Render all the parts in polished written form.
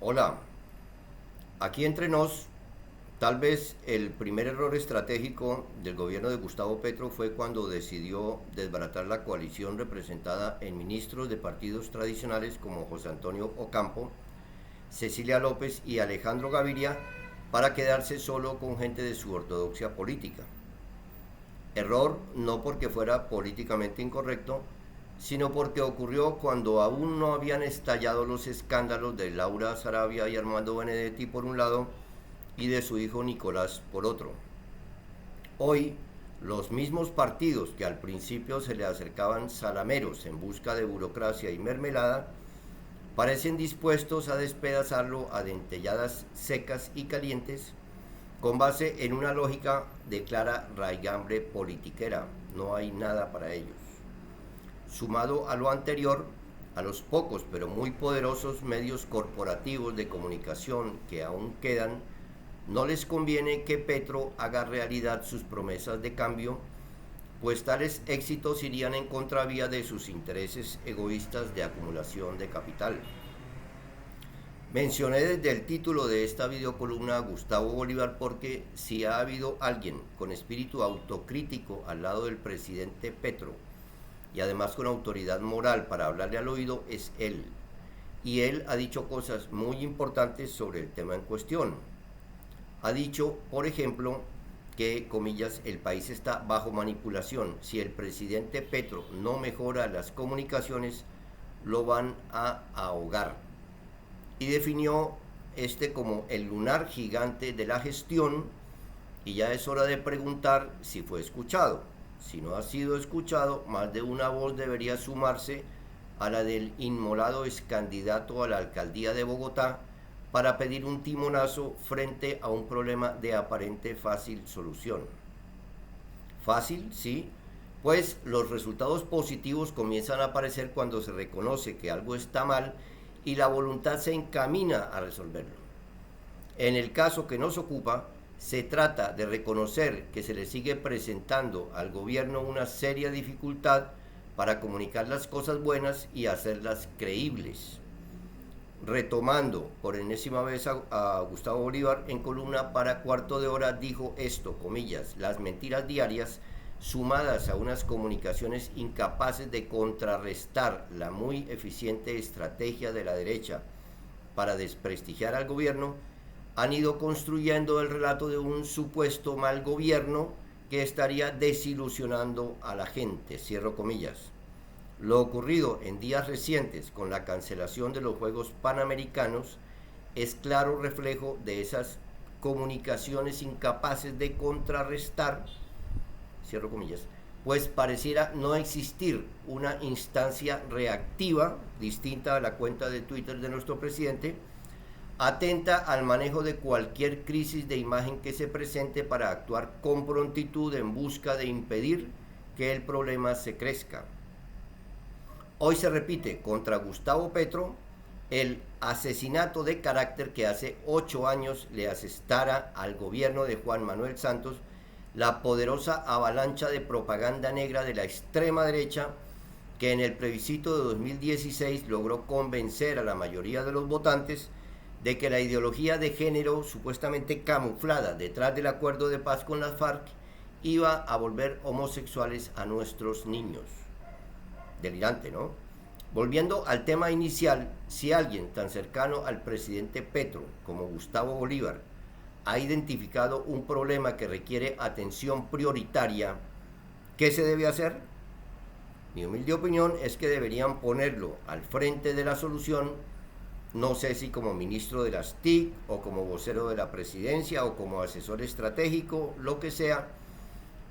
Hola, aquí entre nos, tal vez el primer error estratégico del gobierno de Gustavo Petro fue cuando decidió desbaratar la coalición representada en ministros de partidos tradicionales como José Antonio Ocampo, Cecilia López y Alejandro Gaviria para quedarse solo con gente de su ortodoxia política. Error no porque fuera políticamente incorrecto, sino porque ocurrió cuando aún no habían estallado los escándalos de Laura Sarabia y Armando Benedetti por un lado y de su hijo Nicolás por otro. Hoy, los mismos partidos que al principio se le acercaban salameros en busca de burocracia y mermelada, parecen dispuestos a despedazarlo a dentelladas secas y calientes con base en una lógica de clara raigambre politiquera. No hay nada para ellos. Sumado a lo anterior, a los pocos pero muy poderosos medios corporativos de comunicación que aún quedan, no les conviene que Petro haga realidad sus promesas de cambio, pues tales éxitos irían en contravía de sus intereses egoístas de acumulación de capital. Mencioné desde el título de esta videocolumna a Gustavo Bolívar porque si ha habido alguien con espíritu autocrítico al lado del presidente Petro y además con autoridad moral para hablarle al oído, es él. Y él ha dicho cosas muy importantes sobre el tema en cuestión. Ha dicho, por ejemplo, que, comillas, el país está bajo manipulación. Si el presidente Petro no mejora las comunicaciones, lo van a ahogar. Y definió este como el lunar gigante de la gestión, y ya es hora de preguntar si fue escuchado. Si no ha sido escuchado, más de una voz debería sumarse a la del inmolado excandidato a la alcaldía de Bogotá para pedir un timonazo frente a un problema de aparente fácil solución. Fácil, sí, pues los resultados positivos comienzan a aparecer cuando se reconoce que algo está mal y la voluntad se encamina a resolverlo. En el caso que nos ocupa, se trata de reconocer que se le sigue presentando al gobierno una seria dificultad para comunicar las cosas buenas y hacerlas creíbles. Retomando por enésima vez a Gustavo Bolívar, en columna para Cuarto de Hora dijo esto, comillas, las mentiras diarias sumadas a unas comunicaciones incapaces de contrarrestar la muy eficiente estrategia de la derecha para desprestigiar al gobierno, han ido construyendo el relato de un supuesto mal gobierno que estaría desilusionando a la gente, cierro comillas. Lo ocurrido en días recientes con la cancelación de los Juegos Panamericanos es claro reflejo de esas comunicaciones incapaces de contrarrestar, cierro comillas, pues pareciera no existir una instancia reactiva distinta a la cuenta de Twitter de nuestro presidente, atenta al manejo de cualquier crisis de imagen que se presente para actuar con prontitud en busca de impedir que el problema se crezca. Hoy se repite contra Gustavo Petro el asesinato de carácter que hace 8 años le asestara al gobierno de Juan Manuel Santos la poderosa avalancha de propaganda negra de la extrema derecha que en el plebiscito de 2016 logró convencer a la mayoría de los votantes de que la ideología de género supuestamente camuflada detrás del acuerdo de paz con las FARC iba a volver homosexuales a nuestros niños. Delirante, ¿no? Volviendo al tema inicial, si alguien tan cercano al presidente Petro como Gustavo Bolívar ha identificado un problema que requiere atención prioritaria, ¿qué se debe hacer? Mi humilde opinión es que deberían ponerlo al frente de la solución, no sé si como ministro de las TIC o como vocero de la presidencia o como asesor estratégico, lo que sea,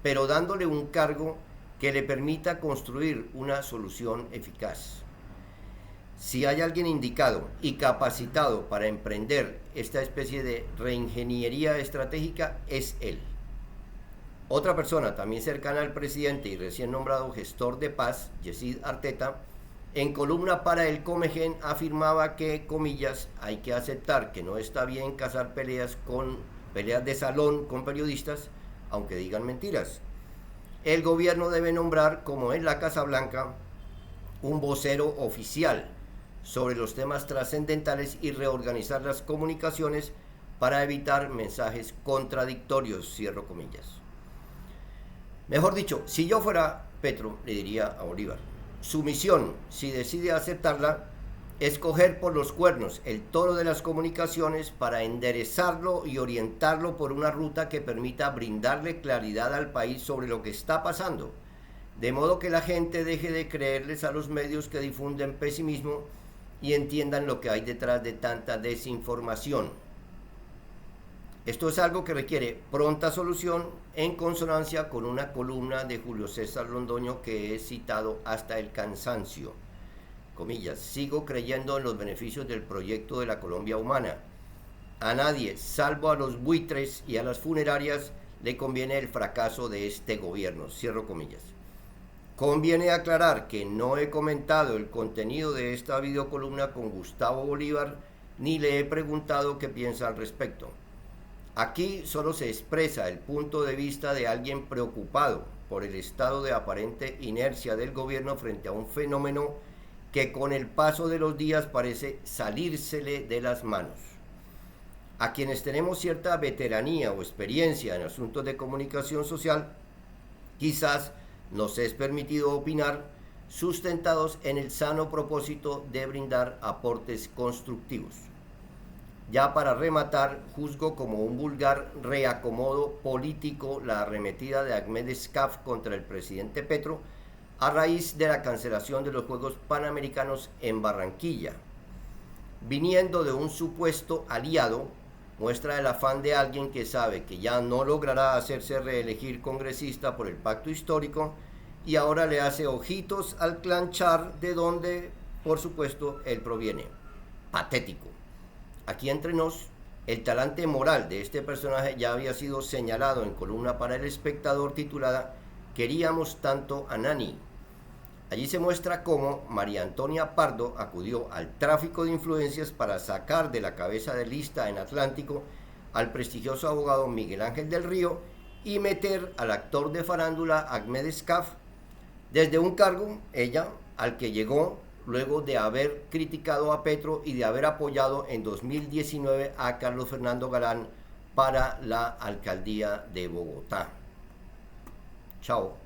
pero dándole un cargo que le permita construir una solución eficaz. Si hay alguien indicado y capacitado para emprender esta especie de reingeniería estratégica, es él. Otra persona también cercana al presidente y recién nombrado gestor de paz, Yesid Arteta, en columna para el Comegen afirmaba que, comillas, hay que aceptar que no está bien cazar peleas de salón con periodistas, aunque digan mentiras. El gobierno debe nombrar, como en la Casa Blanca, un vocero oficial sobre los temas trascendentales y reorganizar las comunicaciones para evitar mensajes contradictorios, cierro comillas. Mejor dicho, si yo fuera Petro, le diría a Bolívar, su misión, si decide aceptarla, es coger por los cuernos el toro de las comunicaciones para enderezarlo y orientarlo por una ruta que permita brindarle claridad al país sobre lo que está pasando, de modo que la gente deje de creerles a los medios que difunden pesimismo y entiendan lo que hay detrás de tanta desinformación. Esto es algo que requiere pronta solución en consonancia con una columna de Julio César Londoño que he citado hasta el cansancio. Comillas, sigo creyendo en los beneficios del proyecto de la Colombia humana. A nadie, salvo a los buitres y a las funerarias, le conviene el fracaso de este gobierno. Cierro comillas. Conviene aclarar que no he comentado el contenido de esta videocolumna con Gustavo Bolívar, ni le he preguntado qué piensa al respecto. Aquí solo se expresa el punto de vista de alguien preocupado por el estado de aparente inercia del gobierno frente a un fenómeno que con el paso de los días parece salírsele de las manos. A quienes tenemos cierta veteranía o experiencia en asuntos de comunicación social, quizás nos es permitido opinar sustentados en el sano propósito de brindar aportes constructivos. Ya para rematar, juzgo como un vulgar reacomodo político la arremetida de Ahmed Escaf contra el presidente Petro a raíz de la cancelación de los Juegos Panamericanos en Barranquilla. Viniendo de un supuesto aliado, muestra el afán de alguien que sabe que ya no logrará hacerse reelegir congresista por el pacto histórico y ahora le hace ojitos al clan Char, de donde, por supuesto, él proviene. Patético. Aquí entre nos, el talante moral de este personaje ya había sido señalado en columna para El Espectador titulada Queríamos tanto a Nani. Allí se muestra cómo María Antonia Pardo acudió al tráfico de influencias para sacar de la cabeza de lista en Atlántico al prestigioso abogado Miguel Ángel del Río y meter al actor de farándula Ahmed Escaf desde un cargo, ella, al que llegó luego de haber criticado a Petro y de haber apoyado en 2019 a Carlos Fernando Galán para la alcaldía de Bogotá. Chao.